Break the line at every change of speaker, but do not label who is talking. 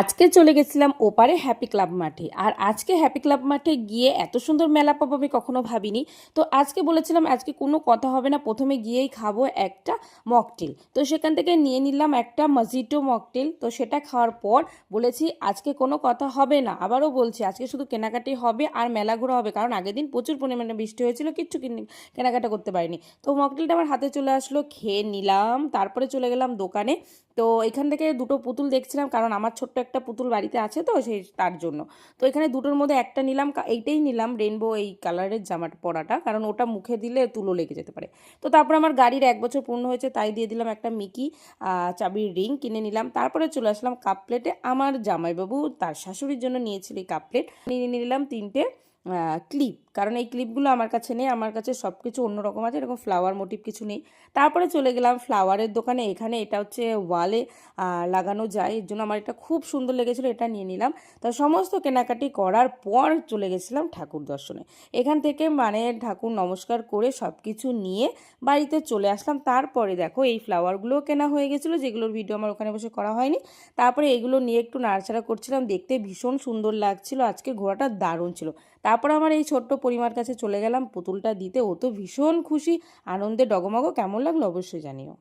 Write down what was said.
আজকে চলে গেছিলাম ওপারে হ্যাপি ক্লাব মাঠে। আর আজকে হ্যাপি ক্লাব মাঠে গিয়ে এত সুন্দর মেলা পাবো আমি কখনো ভাবিনি। তো আজকে বলেছিলাম আজকে কোনো কথা হবে না, প্রথমে গিয়েই খাবো একটা মকটেল। তো সেখান থেকে নিয়ে নিলাম একটা মজিটো মকটেল। তো সেটা খাওয়ার পর বলেছি আজকে কোনো কথা হবে না, আবারও বলছি আজকে শুধু কেনাকাটি হবে আর মেলা ঘোরা হবে, কারণ আগের দিন প্রচুর পরিমাণে বৃষ্টি হয়েছিল, কিচ্ছু কেনাকাটা করতে পারিনি। তো মকটেলটা আমার হাতে চলে আসলো, খেয়ে নিলাম, তারপরে চলে গেলাম দোকানে। তো এখান থেকে দুটো পুতুল দেখছিলাম, কারণ আমার ছোট্ট একটা পুতুল বাড়িতে আছে, তো সেই তার জন্য। তো এখানে দুটোর মধ্যে একটা নিলাম, এইটাই নিলাম রেনবো এই কালারের জামাটা পরাটা, কারণ ওটা মুখে দিলে তুলো লেগে যেতে পারে। তো তারপর আমার গাড়ির 1 বছর পূর্ণ হয়েছে, তাই দিয়ে দিলাম একটা মিকি চাবির রিং কিনে নিলাম। তারপরে চলে আসলাম কাপ প্লেটে। আমার জামাইবাবু তার শাশুড়ির জন্য নিয়েছিল এই কাপ প্লেট। নিয়ে নিলাম 3টে ক্লিপ, কারণ এই ক্লিপগুলো আমার কাছে নেই, আমার কাছে সব কিছু অন্যরকম আছে, এরকম ফ্লাওয়ার মোটিভ কিছু নেই। তারপরে চলে গেলাম ফ্লাওয়ারের দোকানে। এখানে এটা হচ্ছে ওয়ালে লাগানো যায়, এর জন্য আমার এটা খুব সুন্দর লেগেছিলো, এটা নিয়ে নিলাম। তো সমস্ত কেনাকাটি করার পর চলে গেছিলাম ঠাকুর দর্শনে। এখান থেকে মানে ঠাকুর নমস্কার করে সব কিছু নিয়ে বাড়িতে চলে আসলাম। তারপরে দেখো এই ফ্লাওয়ারগুলোও কেনা হয়ে গেছিলো, যেগুলোর ভিডিও আমার ওখানে বসে করা হয়নি। তারপরে এগুলো নিয়ে একটু নাড়াচাড়া করছিলাম, দেখতে ভীষণ সুন্দর লাগছিল। আজকে ঘোরাটা দারুণ ছিল। তারপর আমার এই ছোট্ট পরিমার কাছে চলে গেলাম পুতুলটা দিতে, ও তো ভীষণ খুশি, আনন্দে ডগমগ। কেমন লাগলো অবশ্যই জানিও।